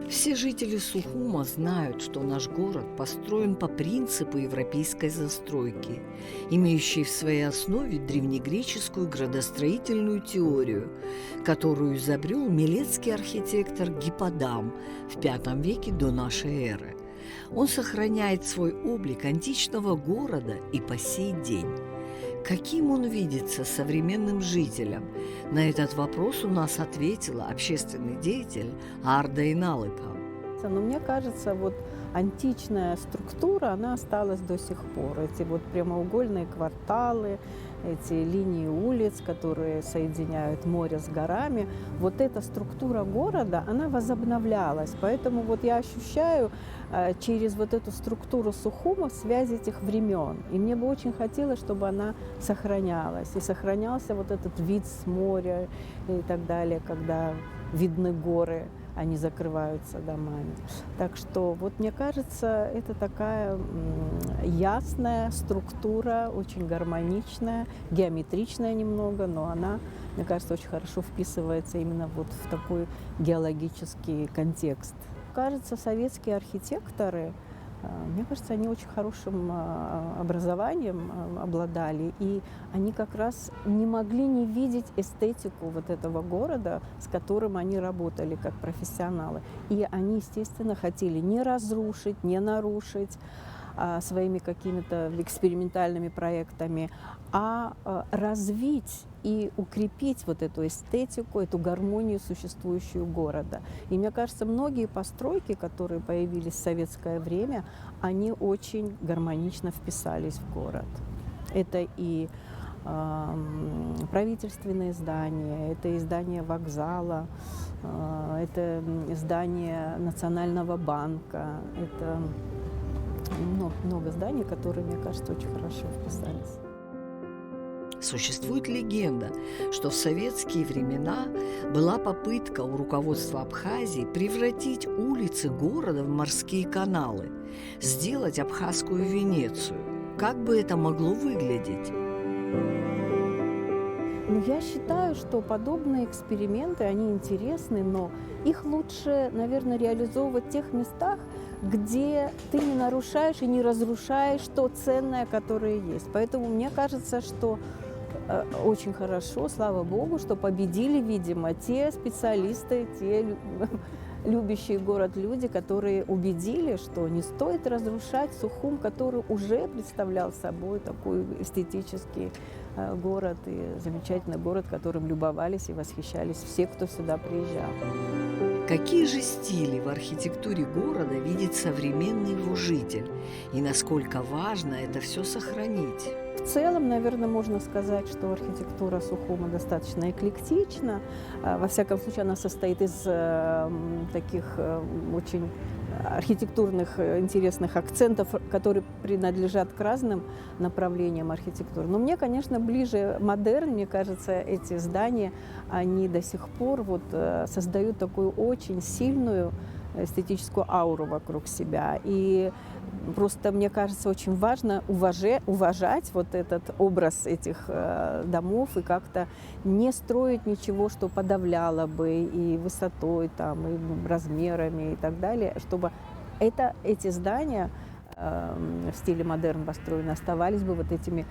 Все жители Сухума знают, что наш город построен по принципу европейской застройки, имеющей в своей основе древнегреческую градостроительную теорию, которую изобрел милетский архитектор Гипподам в V веке до нашей эры. Он сохраняет свой облик античного города и по сей день. Каким он видится современным жителям? На этот вопрос у нас ответила общественный деятель Арда Иналыпа. Но мне кажется, вот античная структура, она осталась до сих пор. Эти вот прямоугольные кварталы, эти линии улиц, которые соединяют море с горами, вот эта структура города, она возобновлялась. Поэтому вот я ощущаю через вот эту структуру Сухума связь этих времен. И мне бы очень хотелось, чтобы она сохранялась. И сохранялся вот этот вид с моря и так далее, когда видны горы, они закрываются домами. Так что, вот мне кажется, это такая ясная структура, очень гармоничная, геометричная немного, но она, мне кажется, очень хорошо вписывается именно вот в такой геологический контекст. Кажется, советские архитекторы, мне кажется, они очень хорошим образованием обладали, и они как раз не могли не видеть эстетику вот этого города, с которым они работали как профессионалы. И они, естественно, хотели не разрушить, не нарушить своими какими-то экспериментальными проектами, а развить и укрепить вот эту эстетику, эту гармонию существующую города. И мне кажется, многие постройки, которые появились в советское время, они очень гармонично вписались в город. Это и правительственные здания, это и здание вокзала, это здание Национального банка, это много зданий, которые, мне кажется, очень хорошо вписались. Существует легенда, что в советские времена была попытка у руководства Абхазии превратить улицы города в морские каналы, сделать абхазскую Венецию. Как бы это могло выглядеть? Ну, я считаю, что подобные эксперименты, они интересны, но их лучше, наверное, реализовывать в тех местах, где ты не нарушаешь и не разрушаешь то ценное, которое есть. Поэтому мне кажется, что очень хорошо, слава богу, что победили, видимо, те специалисты, те любящие город люди, которые убедили, что не стоит разрушать Сухум, который уже представлял собой такой эстетический город и замечательный город, которым любовались и восхищались все, кто сюда приезжал. Какие же стили в архитектуре города видит современный его житель? И насколько важно это все сохранить? В целом, наверное, можно сказать, что архитектура Сухума достаточно эклектична. Во всяком случае, она состоит из таких очень архитектурных интересных акцентов, которые принадлежат к разным направлениям архитектуры. Но мне, конечно, ближе модерн. Мне кажется, эти здания, они до сих пор вот создают такую очень сильную эстетическую ауру вокруг себя. И просто, мне кажется, очень важно уважать вот этот образ этих домов и как-то не строить ничего, что подавляло бы и высотой, там, и размерами и так далее, чтобы эти здания в стиле модерн построены оставались бы вот этими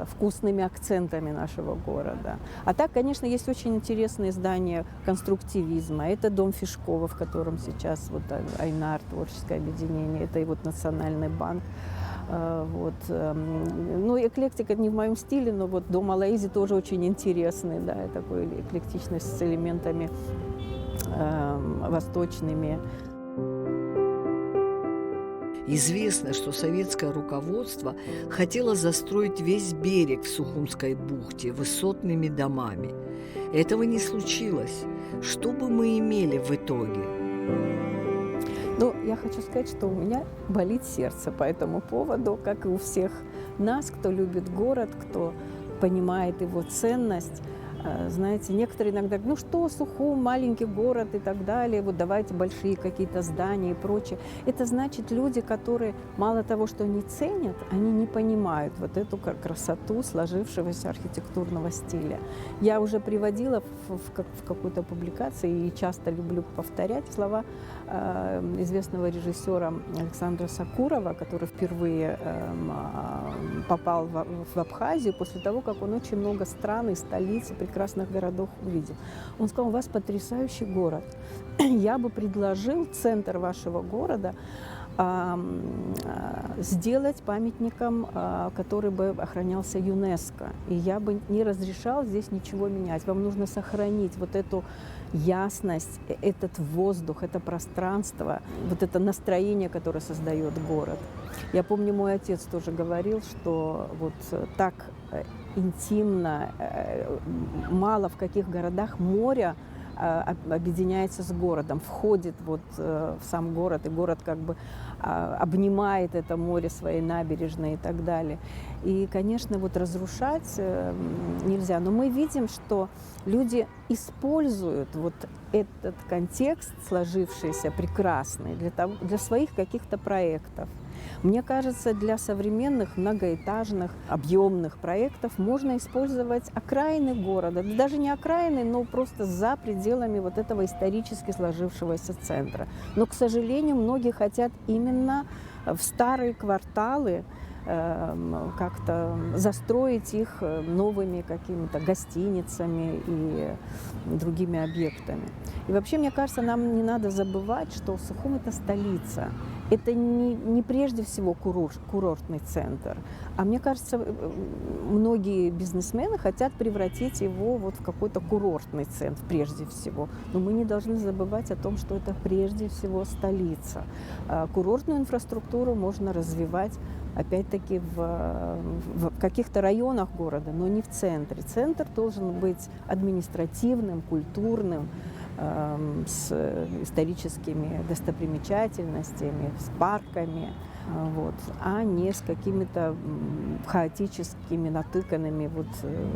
вкусными акцентами нашего города. А так, конечно, есть очень интересные здания конструктивизма. Это дом Фишкова, в котором сейчас вот Айнар, творческое объединение, это и вот Национальный банк. Вот. Ну, эклектика не в моем стиле, но вот дом Алаизи тоже очень интересный, да, такой эклектичный с элементами восточными. Известно, что советское руководство хотело застроить весь берег в Сухумской бухте высотными домами. Этого не случилось. Что бы мы имели в итоге? Ну, я хочу сказать, что у меня болит сердце по этому поводу, как и у всех нас, кто любит город, кто понимает его ценность. Знаете, некоторые иногда говорят, ну что, Сухум, маленький город и так далее, вот давайте большие какие-то здания и прочее. Это значит люди, которые мало того, что не ценят, они не понимают вот эту красоту сложившегося архитектурного стиля. Я уже приводила в какой-то публикации и часто люблю повторять слова известного режиссера Александра Сакурова, который впервые попал в Абхазию после того, как он очень много стран и столиц, и прекрасных городов увидел. Он сказал, у вас потрясающий город. Я бы предложил центр вашего города сделать памятником, который бы охранялся ЮНЕСКО. И я бы не разрешал здесь ничего менять. Вам нужно сохранить вот эту ясность, этот воздух, это пространство, вот это настроение, которое создает город. Я помню, мой отец тоже говорил, что вот так интимно, мало в каких городах море объединяется с городом, входит вот в сам город, и город как бы обнимает это море своей набережной и так далее. И, конечно, вот разрушать нельзя. Но мы видим, что люди используют вот этот контекст, сложившийся прекрасный, для своих каких-то проектов. Мне кажется, для современных многоэтажных, объемных проектов можно использовать окраины города. Даже не окраины, но просто за пределами вот этого исторически сложившегося центра. Но, к сожалению, многие хотят именно в старые кварталы как-то застроить их новыми какими-то гостиницами и другими объектами. И вообще, мне кажется, нам не надо забывать, что Сухум – это столица. Это не прежде всего курортный центр. А мне кажется, многие бизнесмены хотят превратить его вот в какой-то курортный центр прежде всего. Но мы не должны забывать о том, что это прежде всего столица. Курортную инфраструктуру можно развивать опять-таки в каких-то районах города, но не в центре. Центр должен быть административным, культурным, с историческими достопримечательностями, с парками, вот, а не с какими-то хаотическими, натыканными вот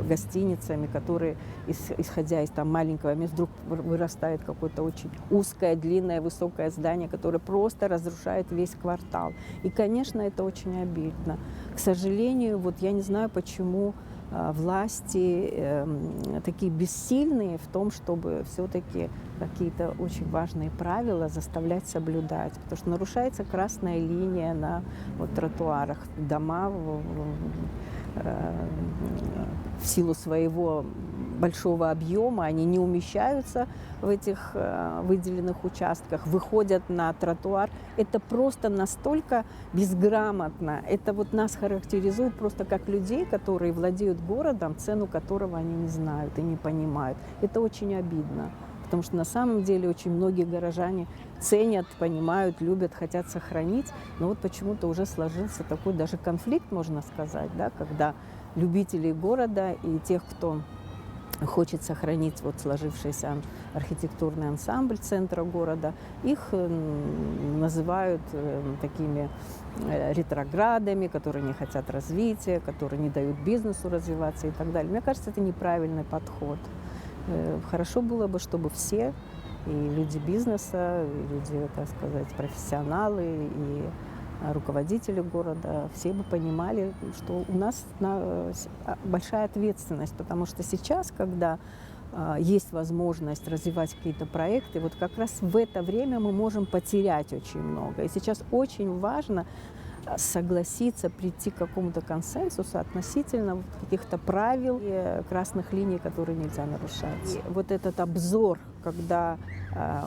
гостиницами, которые, исходя из там маленького места, вдруг вырастает какое-то очень узкое, длинное, высокое здание, которое просто разрушает весь квартал. И, конечно, это очень обидно. К сожалению, вот я не знаю, почему власти такие бессильные в том, чтобы все-таки какие-то очень важные правила заставлять соблюдать. Потому что нарушается красная линия на вот, тротуарах. Дома в силу своего большого объема, они не умещаются в этих выделенных участках, выходят на тротуар. Это просто настолько безграмотно. Это вот нас характеризует просто как людей, которые владеют городом, цену которого они не знают и не понимают. Это очень обидно, потому что на самом деле очень многие горожане ценят, понимают, любят, хотят сохранить. Но вот почему-то уже сложился такой даже конфликт, можно сказать, да, когда любителей города и тех, кто хочет сохранить вот сложившийся архитектурный ансамбль центра города, их называют такими ретроградами, которые не хотят развития, которые не дают бизнесу развиваться и так далее. Мне кажется, это неправильный подход. Хорошо было бы, чтобы все, и люди бизнеса, и люди, так сказать, профессионалы, и руководители города, все бы понимали, что у нас большая ответственность, потому что сейчас, когда есть возможность развивать какие-то проекты, вот как раз в это время мы можем потерять очень много. И сейчас очень важно согласиться, прийти к какому-то консенсусу относительно каких-то правил и красных линий, которые нельзя нарушать. И вот этот обзор, когда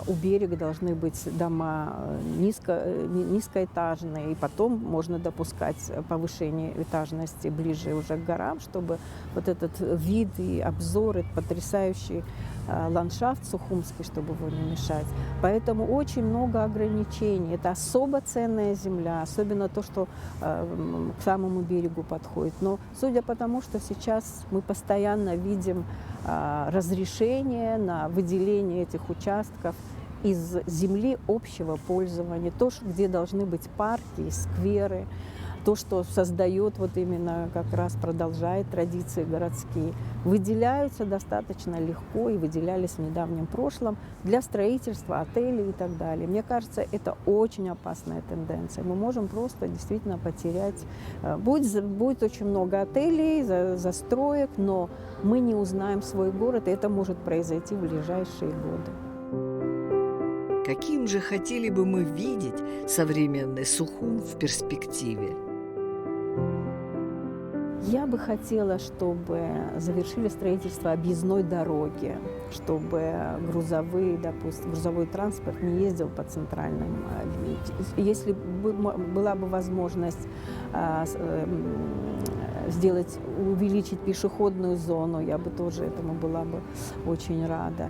у берега должны быть дома низкоэтажные, и потом можно допускать повышение этажности ближе уже к горам, чтобы вот этот вид и обзор, этот потрясающий ландшафт сухумский, чтобы его не мешать. Поэтому очень много ограничений. Это особо ценная земля, особенно то, что к самому берегу подходит. Но судя по тому, что сейчас мы постоянно видим разрешение на выделение этих участков из земли общего пользования, то, где должны быть парки, скверы, то, что создает вот именно как раз продолжает традиции городские, выделяются достаточно легко и выделялись в недавнем прошлом для строительства отелей и так далее. Мне кажется, это очень опасная тенденция. Мы можем просто действительно потерять. Будет очень много отелей, застроек, но мы не узнаем свой город, и это может произойти в ближайшие годы. Каким же хотели бы мы видеть современный Сухум в перспективе? Я бы хотела, чтобы завершили строительство объездной дороги, чтобы грузовой транспорт не ездил по центральным линиям. Если была бы возможность увеличить пешеходную зону, я бы тоже этому была бы очень рада.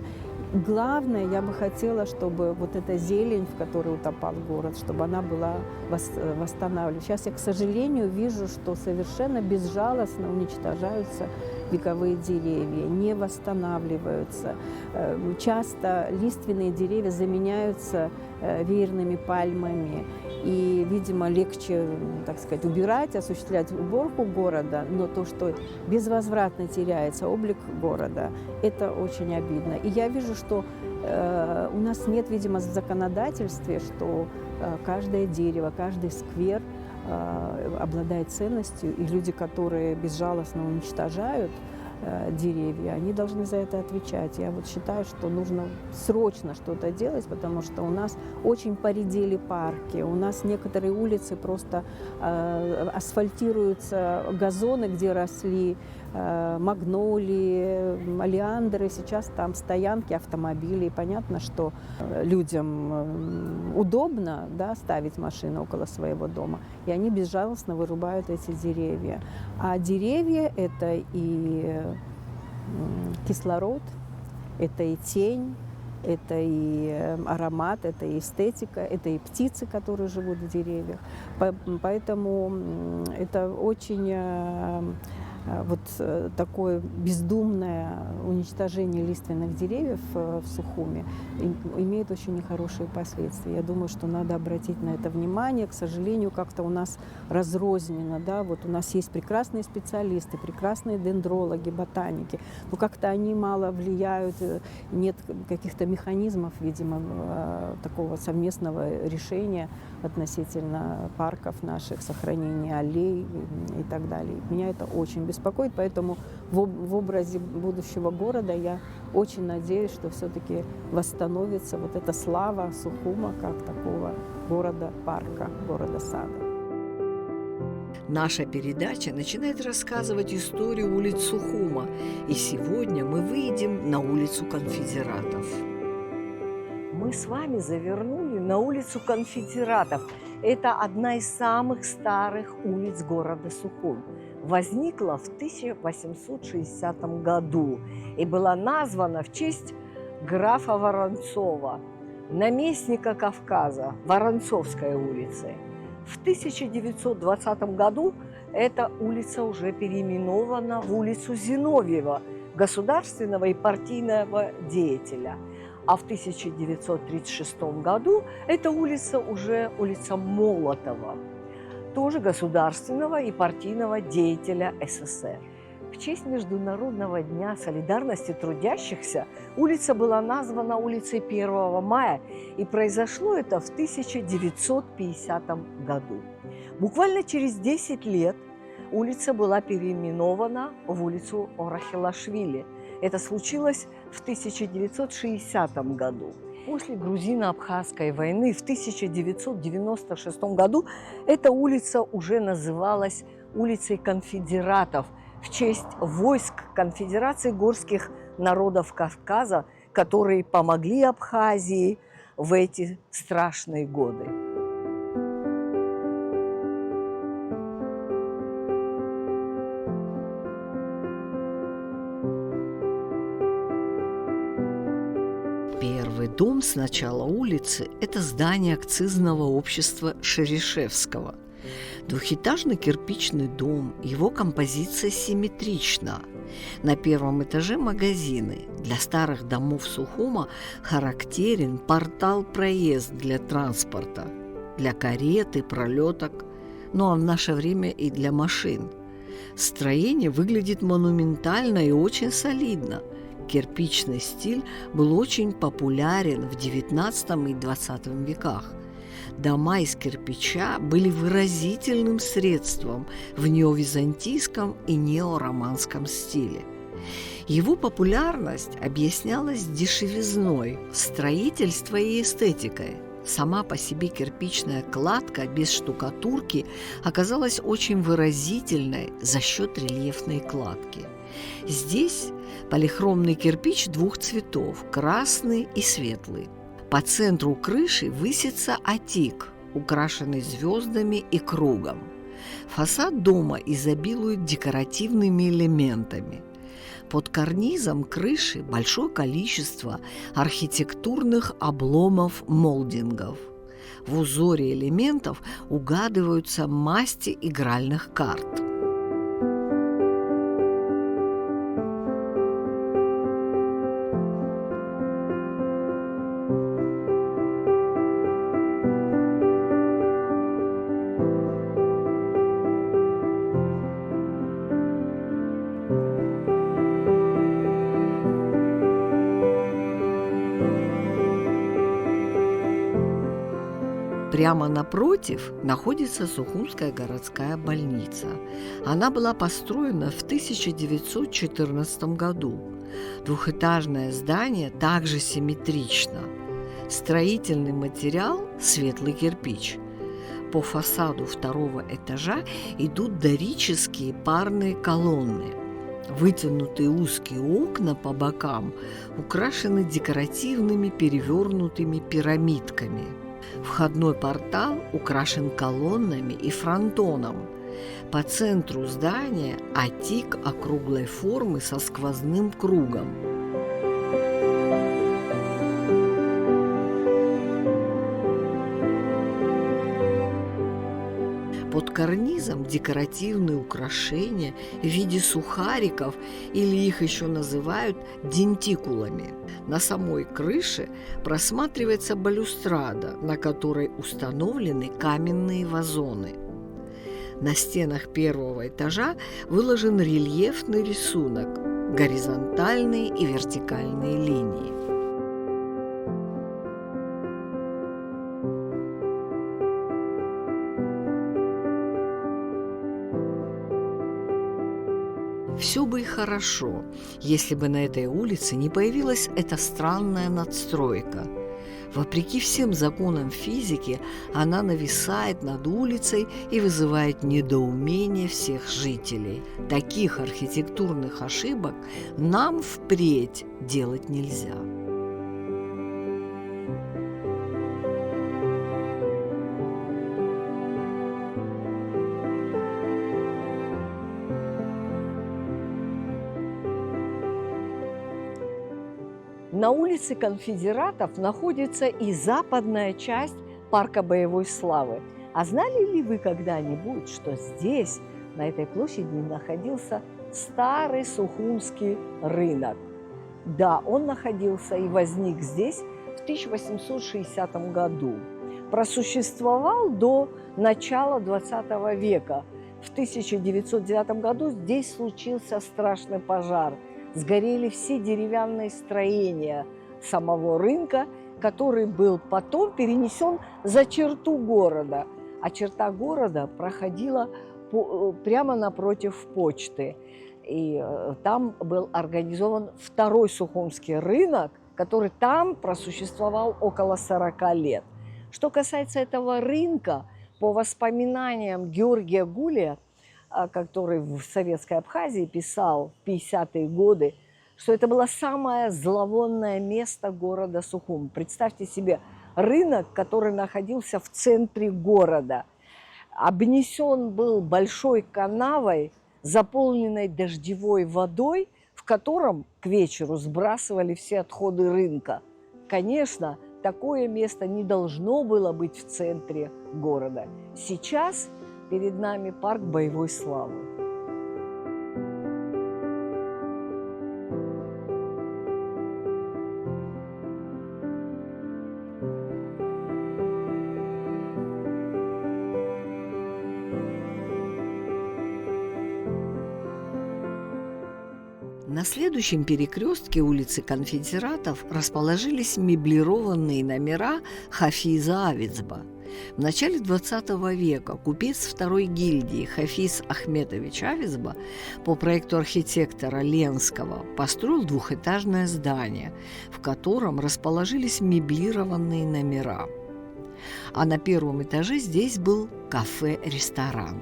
Главное, я бы хотела, чтобы вот эта зелень, в которой утопал город, чтобы она была восстанавливаема. Сейчас я, к сожалению, вижу, что совершенно безжалостно уничтожаются вековые деревья, не восстанавливаются. Часто лиственные деревья заменяются веерными пальмами. И, видимо, легче, так сказать, осуществлять уборку города, но то, что безвозвратно теряется облик города, это очень обидно. И я вижу, что у нас нет, видимо, в законодательстве, что каждое дерево, каждый сквер обладает ценностью, и люди, которые безжалостно уничтожают деревья, они должны за это отвечать. Я вот считаю, что нужно срочно что-то делать, потому что у нас очень поредели парки, у нас некоторые улицы просто асфальтируются, газоны, где росли магнолии, олеандры, сейчас там стоянки автомобилей. Понятно, что людям удобно, да, ставить машину около своего дома, и они безжалостно вырубают эти деревья. А деревья – это и кислород, это и тень, это и аромат, это и эстетика, это и птицы, которые живут в деревьях. Поэтому это очень вот такое бездумное уничтожение лиственных деревьев в Сухуме имеет очень нехорошие последствия. Я думаю, что надо обратить на это внимание. К сожалению, как-то у нас разрознено, да, вот у нас есть прекрасные специалисты, прекрасные дендрологи, ботаники, но как-то они мало влияют, нет каких-то механизмов, видимо, такого совместного решения относительно парков наших, сохранения аллей и так далее. Меня это очень беспокоит, поэтому в образе будущего города я очень надеюсь, что все-таки восстановится вот эта слава Сухума как такого города-парка, города-сада. Наша передача начинает рассказывать историю улиц Сухума, и сегодня мы выйдем на улицу Конфедератов. Мы с вами завернули на улицу Конфедератов. Это одна из самых старых улиц города Сухум. Возникла в 1860 году и была названа в честь графа Воронцова, наместника Кавказа, Воронцовской улицы. В 1920 году эта улица уже переименована в улицу Зиновьева, государственного и партийного деятеля. А в 1936 году эта улица уже улица Молотова, тоже государственного и партийного деятеля СССР. В честь Международного дня солидарности трудящихся улица была названа улицей 1 мая, и произошло это в 1950 году. Буквально через 10 лет улица была переименована в улицу Орахилашвили. Это случилось в 1960 году. После грузино-абхазской войны в 1996 году эта улица уже называлась улицей Конфедератов в честь войск Конфедерации горских народов Кавказа, которые помогли Абхазии в эти страшные годы. Первый дом с начала улицы – это здание акцизного общества Шерешевского. Двухэтажный кирпичный дом, его композиция симметрична. На первом этаже магазины. Для старых домов Сухума характерен портал-проезд для транспорта, для карет и пролеток. ну а в наше время и для машин. Строение выглядит монументально и очень солидно. Кирпичный стиль был очень популярен в XIX и XX веках. Дома из кирпича были выразительным средством в неовизантийском и неороманском стиле. Его популярность объяснялась дешевизной, строительством и эстетикой. Сама по себе кирпичная кладка без штукатурки оказалась очень выразительной за счет рельефной кладки. Здесь полихромный кирпич двух цветов – красный и светлый. По центру крыши высится атик, украшенный звездами и кругом. Фасад дома изобилует декоративными элементами. Под карнизом крыши большое количество архитектурных обломов-молдингов. В узоре элементов угадываются масти игральных карт. Прямо напротив находится Сухумская городская больница. Она была построена в 1914 году. Двухэтажное здание также симметрично. Строительный материал – светлый кирпич. По фасаду второго этажа идут дорические парные колонны. Вытянутые узкие окна по бокам украшены декоративными перевернутыми пирамидками. Входной портал украшен колоннами и фронтоном. По центру здания атик округлой формы со сквозным кругом. Под карнизом декоративные украшения в виде сухариков, или их еще называют дентикулами. На самой крыше просматривается балюстрада, на которой установлены каменные вазоны. На стенах первого этажа выложен рельефный рисунок, горизонтальные и вертикальные линии. Все бы и хорошо, если бы на этой улице не появилась эта странная надстройка. Вопреки всем законам физики, она нависает над улицей и вызывает недоумение всех жителей. Таких архитектурных ошибок нам впредь делать нельзя. На улице Конфедератов находится и западная часть парка боевой славы. А знали ли вы когда-нибудь, что здесь, на этой площади, находился старый Сухумский рынок? Да, он находился и возник здесь в 1860 году. Просуществовал до начала 20 века. В 1909 году здесь случился страшный пожар. Сгорели все деревянные строения самого рынка, который был потом перенесен за черту города. А черта города проходила прямо напротив почты. И там был организован второй Сухумский рынок, который там просуществовал около 40 лет. Что касается этого рынка, по воспоминаниям Георгия Гулия, который в Советской Абхазии писал в 50-е годы, что это было самое зловонное место города Сухум. Представьте себе рынок, который находился в центре города. Обнесен был большой канавой, заполненной дождевой водой, в котором к вечеру сбрасывали все отходы рынка. Конечно, такое место не должно было быть в центре города. Сейчас перед нами парк боевой славы. На следующем перекрестке улицы Конфедератов расположились меблированные номера Хафиза Авицба. В начале XX века купец второй гильдии Хафиз Ахметович Авицба по проекту архитектора Ленского построил двухэтажное здание, в котором расположились меблированные номера. А на первом этаже здесь был кафе-ресторан.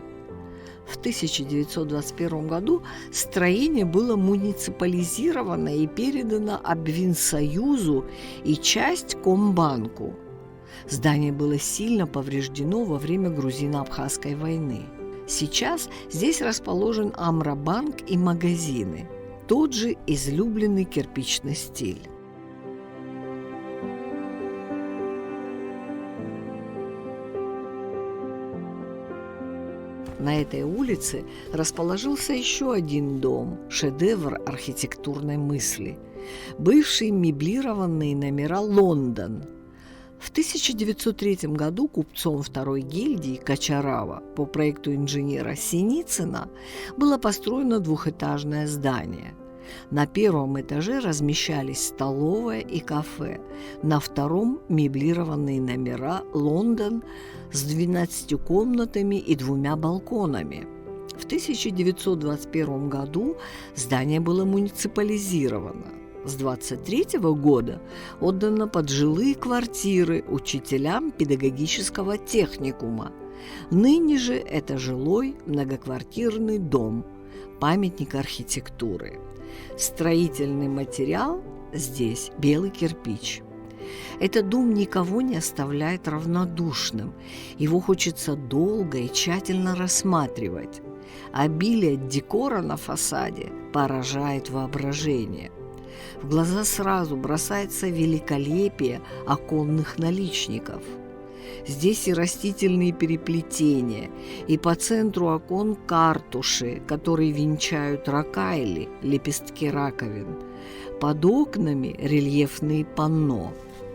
В 1921 году строение было муниципализировано и передано Обвинсоюзу и часть Комбанку. Здание было сильно повреждено во время Грузино-Абхазской войны. Сейчас здесь расположен Амробанк и магазины. Тот же излюбленный кирпичный стиль. На этой улице расположился еще один дом, шедевр архитектурной мысли – бывшие меблированные номера «Лондон». В 1903 году купцом второй гильдии Качарава по проекту инженера Синицына было построено двухэтажное здание. На первом этаже размещались столовая и кафе, на втором – меблированные номера «Лондон» с 12 комнатами и 2 балконами. В 1921 году здание было муниципализировано. С 1923 года отдано под жилые квартиры учителям педагогического техникума. Ныне же это жилой многоквартирный дом, памятник архитектуры. Строительный материал здесь белый кирпич. Этот дом никого не оставляет равнодушным. Его хочется долго и тщательно рассматривать. Обилие декора на фасаде поражает воображение. В глаза сразу бросается великолепие оконных наличников. Здесь и растительные переплетения, и по центру окон картуши, которые венчают ракайли, лепестки раковин. Под окнами рельефные панно,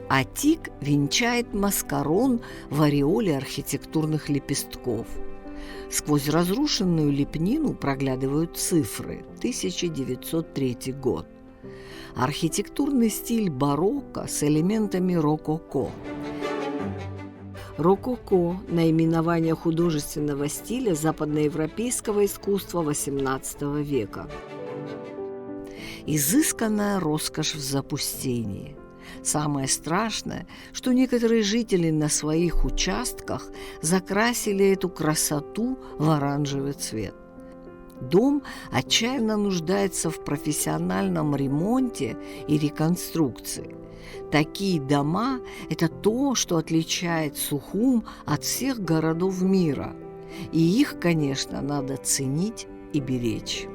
а тик венчает маскарон в ореоле архитектурных лепестков. Сквозь разрушенную лепнину проглядывают цифры 1903 год. Архитектурный стиль барокко с элементами рококо. Рококо – наименование художественного стиля западноевропейского искусства XVIII века. Изысканная роскошь в запустении. Самое страшное, что некоторые жители на своих участках закрасили эту красоту в оранжевый цвет. Дом отчаянно нуждается в профессиональном ремонте и реконструкции. Такие дома – это то, что отличает Сухум от всех городов мира. И их, конечно, надо ценить и беречь.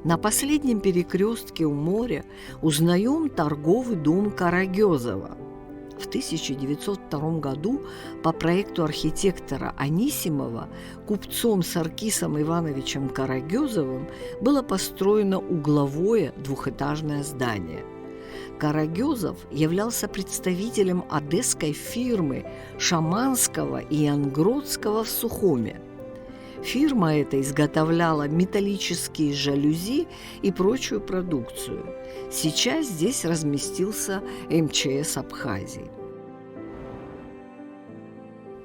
На последнем перекрестке у моря узнаем торговый дом Карагезова. В 1902 году по проекту архитектора Анисимова купцом Саркисом Ивановичем Карагезовым было построено угловое двухэтажное здание. Карагезов являлся представителем одесской фирмы Шаманского и Янгродского в Сухуме. Фирма эта изготовляла металлические жалюзи и прочую продукцию. Сейчас здесь разместился МЧС Абхазии.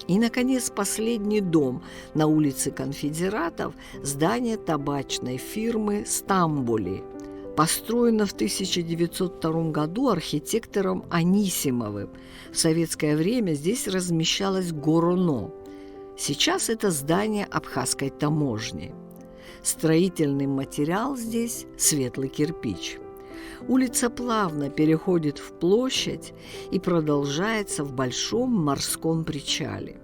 И, наконец, последний дом на улице Конфедератов – здание табачной фирмы «Стамбули». Построено в 1902 году архитектором Анисимовым. В советское время здесь размещалось ГОРОНО. Сейчас это здание Абхазской таможни. Строительный материал здесь – светлый кирпич. Улица плавно переходит в площадь и продолжается в большом морском причале.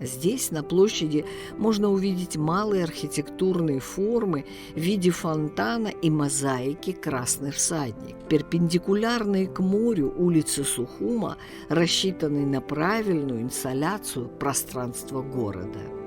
Здесь, на площади, можно увидеть малые архитектурные формы в виде фонтана и мозаики «Красный всадник». Перпендикулярные к морю улицы Сухума рассчитаны на правильную инсоляцию пространства города.